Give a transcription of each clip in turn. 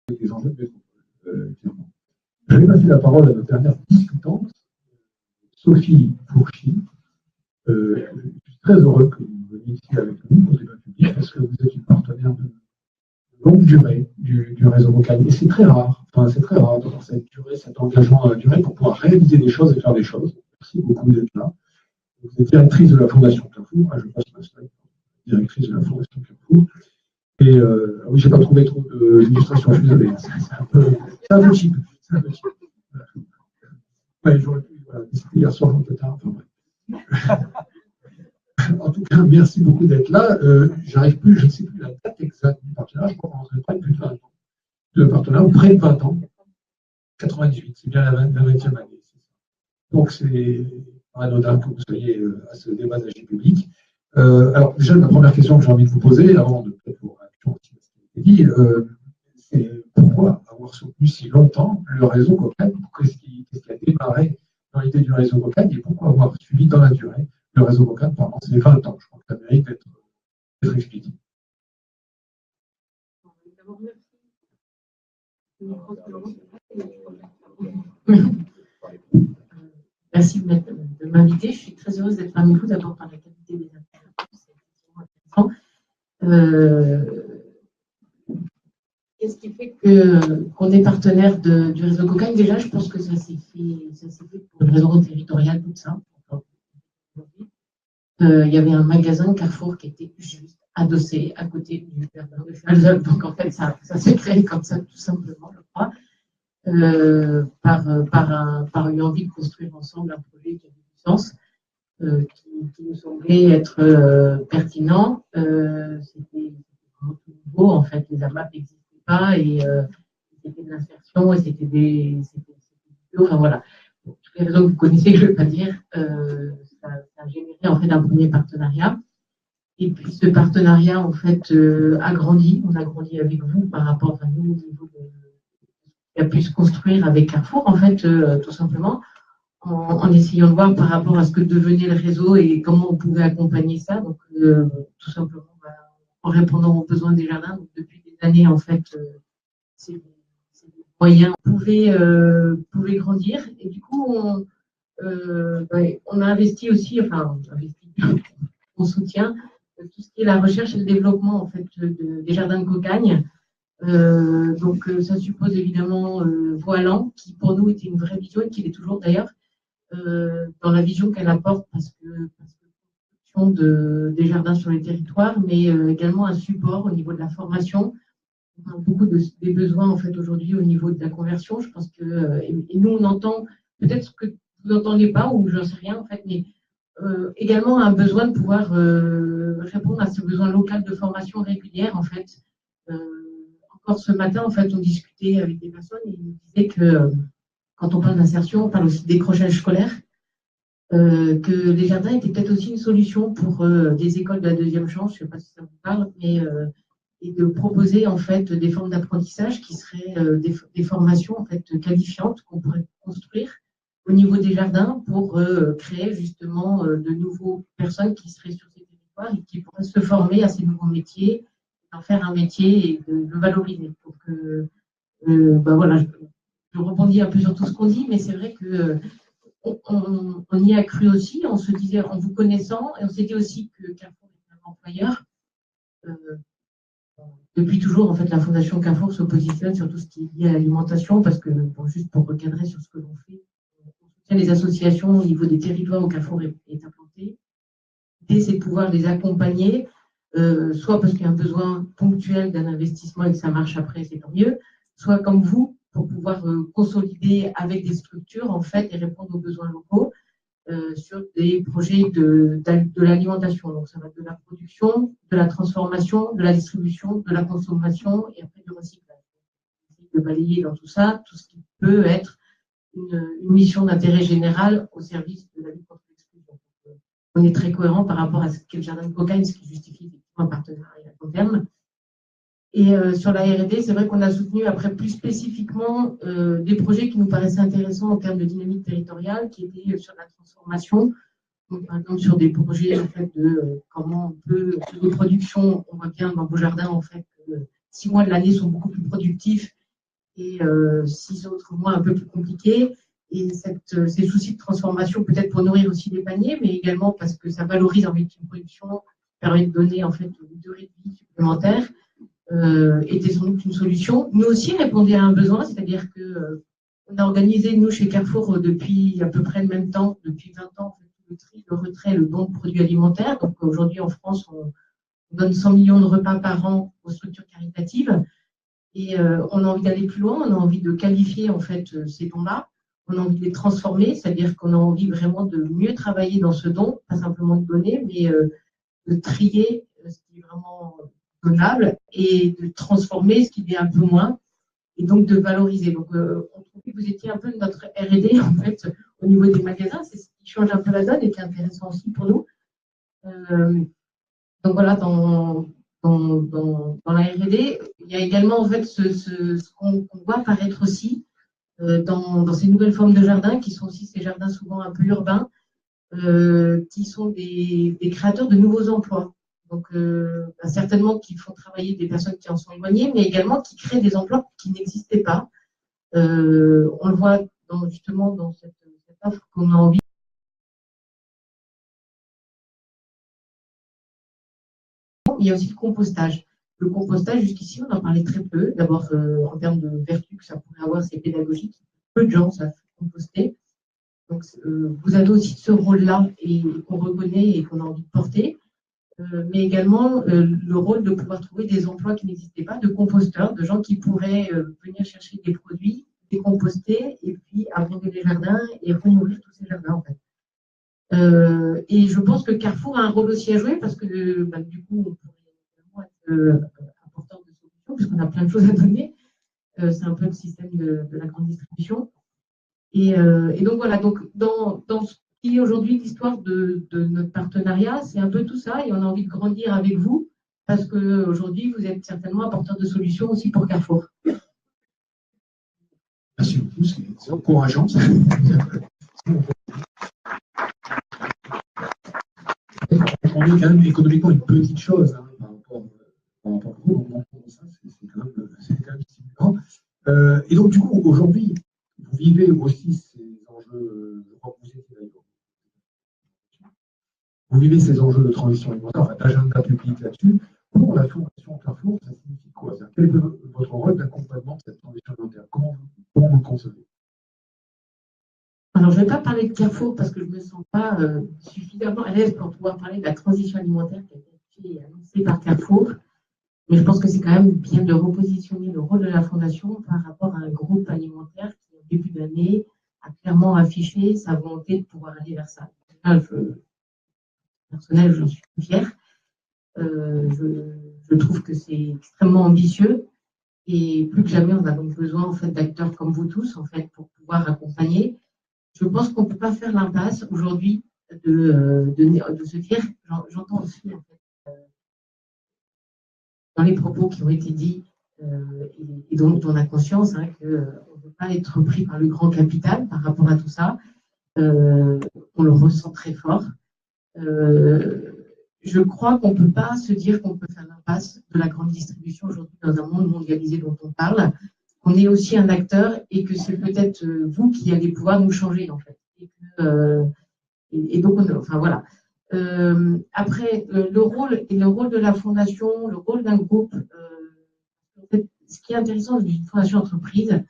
avec les enjeux de métropole, clairement. Je vais passer la parole à notre dernière discutante, Sophie Fourchy. Je suis très heureux que vous veniez ici avec nous au débat public parce que vous êtes une partenaire de longue durée du réseau vocal. Et c'est très rare, d'avoir cette durée, cet engagement à la durée pour pouvoir réaliser des choses et faire des choses. Merci beaucoup d'être là. Vous êtes directrice de la Fondation Carrefour. Je passe ma slide. Directrice de la Fondation Carrefour. Et oui, je n'ai pas trouvé trop d'illustrations, je suis désolé. C'est un peu cheap. Ouais, j'aurais pu, voilà, c'était hier soir un peu tard. Enfin, bref. En tout cas, merci beaucoup d'être là. J'arrive plus, je ne sais plus la date exacte du partenariat, je crois qu'on rentrait près de plus de 20 ans. De partenariat, ou près de 20 ans. 98, c'est bien la 20e année. Donc, c'est pas anodin que vous soyez à ce débat d'AG public. Alors, déjà, la première question que j'ai envie de vous poser, avant de peut-être vos réactions aussi à ce qui a été dit, c'est pourquoi avoir soutenu si longtemps le réseau Cocagne? Qu'est-ce qui a démarré dans l'idée du réseau Cocagne et pourquoi avoir suivi dans la durée le réseau Cocagne pendant ces 20 ans? Je crois que ça mérite d'être expliqué. Merci de m'inviter. Je suis très heureuse d'être parmi vous, d'abord par la qualité des interventions. C'est intéressant. Qu'est-ce qui fait qu'on est partenaire du réseau Cocagne? Déjà, je pense que ça s'est fait pour le réseau territorial, tout ça. Il y avait un magasin Carrefour qui était juste adossé à côté du jardin de Chalzol. Donc, en fait, ça s'est créé comme ça, tout simplement, je crois, par une envie de construire ensemble un projet qui avait du sens, qui nous semblait être pertinent. C'était vraiment tout nouveau, en fait. Les AMAP n'existaient pas et c'était de l'insertion et c'était des. Enfin, voilà. Pour toutes les raisons que vous connaissez, que je ne vais pas dire, ça a généré en fait un premier partenariat. Et puis ce partenariat en fait a grandi. On a grandi avec vous par rapport à nous au niveau de qui a pu se construire avec Carrefour en fait tout simplement en essayant de voir par rapport à ce que devenait le réseau et comment on pouvait accompagner ça. Donc tout simplement en répondant aux besoins des jardins. Donc, depuis des années en fait ces moyens pouvaient grandir et du coup on a investi aussi, on soutient tout ce qui est la recherche et le développement en fait, des jardins de Cocagne. Donc ça suppose évidemment Voilan, qui pour nous était une vraie vision et qui l'est toujours d'ailleurs, dans la vision qu'elle apporte parce que des jardins sur les territoires, mais également un support au niveau de la formation. On parle beaucoup des besoins en fait aujourd'hui au niveau de la conversion. Je pense que et nous on entend peut-être ce que vous n'entendez pas ou j'en sais rien en fait, mais également un besoin de pouvoir répondre à ce besoin local de formation régulière en fait. Encore ce matin en fait on discutait avec des personnes et ils nous disaient que quand on parle d'insertion on parle aussi de décrochage scolaire, que les jardins étaient peut-être aussi une solution pour des écoles de la deuxième chance, je ne sais pas si ça vous parle, mais et de proposer en fait des formes d'apprentissage qui seraient des formations en fait qualifiantes qu'on pourrait construire au niveau des jardins pour créer justement de nouveaux personnes qui seraient sur ces territoires et qui pourraient se former à ces nouveaux métiers, en faire un métier et de le valoriser. Donc voilà, je rebondis un peu sur tout ce qu'on dit, mais c'est vrai que on y a cru aussi, on se disait en vous connaissant, et on s'est dit aussi que Carrefour est un employeur. Depuis toujours, en fait, la Fondation Carrefour se positionne sur tout ce qui est lié à l'alimentation, parce que, juste pour recadrer sur ce que l'on fait, on soutient les associations au niveau des territoires où Carrefour est implanté. L'idée, c'est de pouvoir les accompagner, soit parce qu'il y a un besoin ponctuel d'un investissement et que ça marche après, c'est tant mieux, soit comme vous, pour pouvoir consolider avec des structures, en fait, et répondre aux besoins locaux. Sur des projets de l'alimentation. Donc, ça va de la production, de la transformation, de la distribution, de la consommation et après du recyclage. De balayer dans tout ça, tout ce qui peut être une mission d'intérêt général au service de la lutte contre l'exclusion. On est très cohérent par rapport à ce qu'est le jardin de Cocagne, ce qui justifie effectivement un partenariat à long terme. Et sur la R&D, c'est vrai qu'on a soutenu après plus spécifiquement des projets qui nous paraissaient intéressants en termes de dynamique territoriale, qui étaient sur la transformation. Donc, par exemple, sur des projets en fait, de comment on peut, de production, on voit bien dans vos jardins en fait, 6 mois de l'année sont beaucoup plus productifs et 6 autres mois un peu plus compliqués. Et ces soucis de transformation, peut-être pour nourrir aussi les paniers, mais également parce que ça valorise en métier de production, permet de donner en fait une durée de vie supplémentaire, était sans doute une solution. Nous aussi répondait à un besoin, c'est-à-dire que on a organisé, nous, chez Carrefour, depuis à peu près le même temps, depuis 20 ans, en fait, le tri, le retrait, le don de produits alimentaires. Donc aujourd'hui, en France, on donne 100 millions de repas par an aux structures caritatives. Et on a envie d'aller plus loin, on a envie de qualifier en fait ces dons-là, on a envie de les transformer, c'est-à-dire qu'on a envie vraiment de mieux travailler dans ce don, pas simplement de donner, mais de trier ce qui est vraiment donnable et de transformer ce qui est un peu moins, et donc de valoriser. Donc on trouvait que vous étiez un peu notre R&D en fait au niveau des magasins, c'est ce qui change un peu la donne et qui est intéressant aussi pour nous. Donc voilà, dans la R&D, il y a également en fait ce qu'on voit apparaître aussi dans ces nouvelles formes de jardins, qui sont aussi ces jardins souvent un peu urbains, qui sont des créateurs de nouveaux emplois. Donc certainement qui font travailler des personnes qui en sont éloignées, mais également qui créent des emplois qui n'existaient pas. On le voit justement dans cette offre qu'on a envie. Il y a aussi le compostage. Le compostage, jusqu'ici, on en parlait très peu. D'abord, en termes de vertus que ça pourrait avoir, c'est pédagogique. Peu de gens savent composter. Donc, vous avez aussi ce rôle-là et qu'on reconnaît et qu'on a envie de porter. Mais également le rôle de pouvoir trouver des emplois qui n'existaient pas, de composteurs, de gens qui pourraient venir chercher des produits, les composter et puis abonder les jardins et renourrir tous ces jardins, en fait. Et je pense que Carrefour a un rôle aussi à jouer parce que du coup, on pourrait être apporteur de solutions puisqu'on a plein de choses à donner. C'est un peu le système de la grande distribution. Et donc voilà, donc dans ce qui est aujourd'hui l'histoire de notre partenariat, c'est un peu tout ça et on a envie de grandir avec vous parce qu'aujourd'hui, vous êtes certainement apporteur de solutions aussi pour Carrefour. Merci beaucoup, c'est encourageant. On est quand même économiquement une petite chose hein, par rapport à vous. C'est quand même stimulant. Et donc, du coup, aujourd'hui, vous vivez aussi ces enjeux, je crois que vous étiez d'ailleurs. Vous vivez ces enjeux de transition alimentaire, enfin, d'agenda public là-dessus. Pour la Fondation Carrefour, ça signifie quoi? Quel est votre rôle d'accompagnement de cette transition alimentaire? Comment vous le concevez? Alors, je ne vais pas parler de Carrefour parce que je ne me sens pas suffisamment à l'aise pour pouvoir parler de la transition alimentaire qui a été annoncée par Carrefour. Mais je pense que c'est quand même bien de repositionner le rôle de la Fondation par rapport à un groupe alimentaire qui, au début d'année, a clairement affiché sa volonté de pouvoir aller vers ça. Là, personnellement, j'en suis fière. Je trouve que c'est extrêmement ambitieux et plus que jamais, on a donc besoin en fait, d'acteurs comme vous tous en fait, pour pouvoir accompagner. Je pense qu'on ne peut pas faire l'impasse aujourd'hui de se dire, j'entends aussi en fait, dans les propos qui ont été dits, et dont on a conscience hein, qu'on ne peut pas être pris par le grand capital par rapport à tout ça. On le ressent très fort. Je crois qu'on ne peut pas se dire qu'on peut faire l'impasse de la grande distribution aujourd'hui dans un monde mondialisé dont on parle. On est aussi un acteur et que c'est peut-être vous qui allez pouvoir nous changer en fait. Et donc, enfin voilà. Après, le rôle de la fondation, le rôle d'un groupe, en fait, ce qui est intéressant d'une fondation entreprise,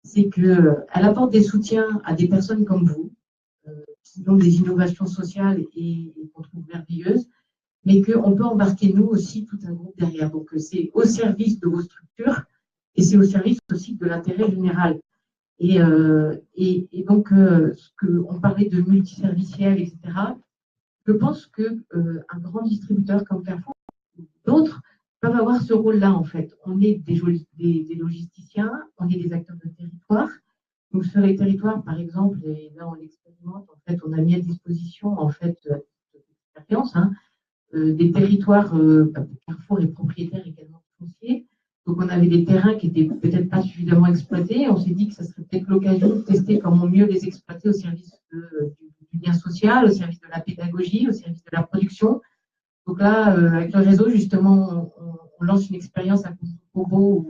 c'est qu'elle apporte des soutiens à des personnes comme vous, qui ont des innovations sociales et qu'on trouve merveilleuses, mais qu'on peut embarquer nous aussi tout un groupe derrière. Donc, c'est au service de vos structures et c'est au service aussi de l'intérêt général. Et donc, on parlait de multiserviciel, etc. Je pense qu'un grand distributeur comme Carrefour, d'autres, peuvent avoir ce rôle-là, en fait. On est des logisticiens, on est des acteurs de territoire. Donc, sur les territoires, par exemple, et là, on l'expérimente, en fait, on a mis à disposition, en fait, l'expérience, hein, des territoires, Carrefour est propriétaire également de foncier. Donc, on avait des terrains qui n'étaient peut-être pas suffisamment exploités. On s'est dit que ça serait peut-être l'occasion de tester comment mieux les exploiter au service du lien social, au service de la pédagogie, au service de la production. Donc là, avec le réseau, justement, on lance une expérience à Kobo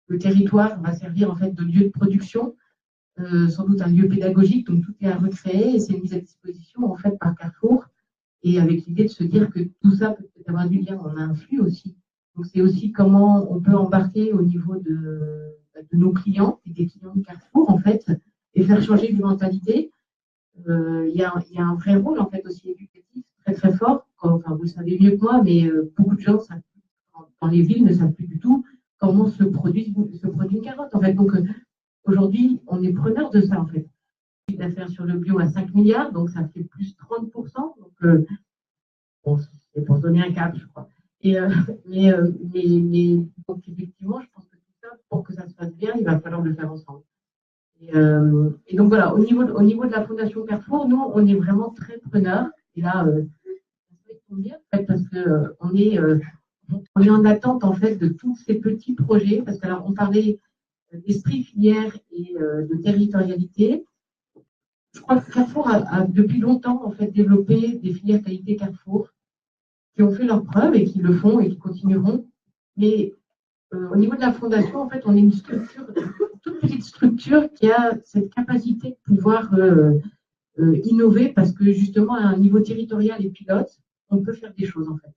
où le territoire va servir en fait de lieu de production, sans doute un lieu pédagogique, donc tout est à recréer et c'est mis à disposition en fait par Carrefour et avec l'idée de se dire que tout ça peut avoir du lien, on a un flux aussi. Donc c'est aussi comment on peut embarquer au niveau de nos clients et des clients de Carrefour en fait et faire changer les mentalités. Il y a un vrai rôle en fait aussi éducatif très très fort. Enfin, vous le savez mieux que moi, mais beaucoup de gens dans les villes ne savent plus du tout comment se produit une carotte. En fait, donc aujourd'hui, on est preneur de ça en fait. D'affaires sur le bio à 5 milliards, donc ça fait plus 30%. Donc, bon, c'est pour se donner un cap, je crois. Et, donc, effectivement, je pense que tout ça, pour que ça se passe bien, il va falloir le faire ensemble. Et donc, voilà, au niveau de la Fondation Carrefour, nous, on est vraiment très preneurs. Et là, ça tombe bien, en fait, parce qu'on est en attente, en fait, de tous ces petits projets. Parce que, alors, on parlait d'esprit filière et de territorialité. Je crois que Carrefour a depuis longtemps, en fait, développé des filières qualité Carrefour qui ont fait leurs preuves et qui le font et qui continueront. Mais au niveau de la fondation, en fait, on est une structure, toute petite structure qui a cette capacité de pouvoir innover parce que justement, à un niveau territorial et pilote, on peut faire des choses en fait.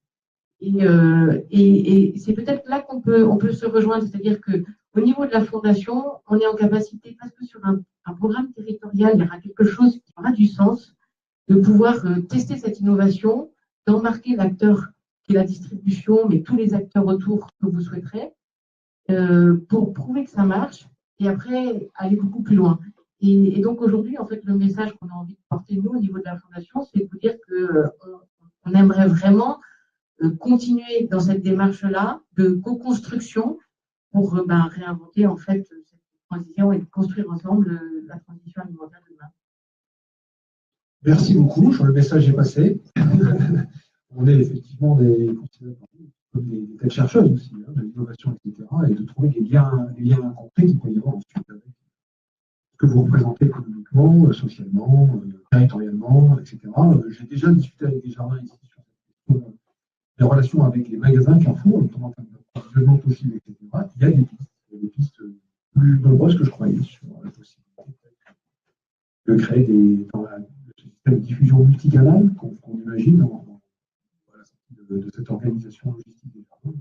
Et c'est peut-être là qu'on peut se rejoindre, c'est-à-dire qu'au niveau de la fondation, on est en capacité, parce que sur un programme territorial, il y aura quelque chose qui aura du sens, de pouvoir tester cette innovation, d'embarquer l'acteur qui est la distribution, mais tous les acteurs autour que vous souhaiterez, pour prouver que ça marche et après aller beaucoup plus loin. Et donc aujourd'hui, en fait, le message qu'on a envie de porter, nous, au niveau de la Fondation, c'est de vous dire qu'on aimerait vraiment continuer dans cette démarche-là de co-construction pour réinventer en fait cette transition et de construire ensemble la transition alimentaire de demain. Merci beaucoup, le message est passé. On est effectivement comme des têtes chercheuses aussi, hein, de l'innovation, etc., et de trouver des liens concrets qui peuvent y avoir ensuite avec ce que vous représentez économiquement, socialement, territorialement, etc. J'ai déjà discuté avec des jardins ici sur cette question des relations avec les magasins Carrefour, notamment en termes d'approvisionnement possible, etc. Il y a des pistes plus nombreuses que je croyais sur la possibilité de créer dans le système de diffusion multicanal qu'on imagine de cette organisation logistique des jardins,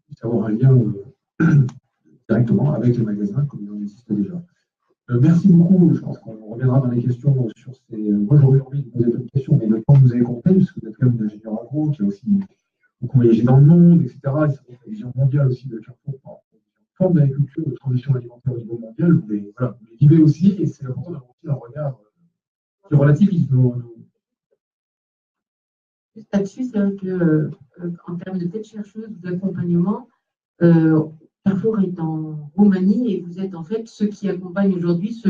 puisse avoir un lien directement avec les magasins comme il en existe déjà. Merci beaucoup. Je pense qu'on reviendra dans les questions sur ces. Moi, j'aurais envie de poser d'autres questions, mais le temps que vous avez compté, parce que vous êtes quand même un ingénieur agro qui a aussi beaucoup voyagé dans le monde, etc. Et c'est la vision mondiale aussi de Carrefour par forme d'agriculture, de transition alimentaire au niveau mondial. Vous les vivez aussi, et c'est important d'avoir aussi un regard qui relativise Juste là-dessus, c'est vrai qu'en termes de tête chercheuse ou d'accompagnement, Carrefour est en Roumanie et vous êtes en fait ceux qui accompagnent aujourd'hui ceux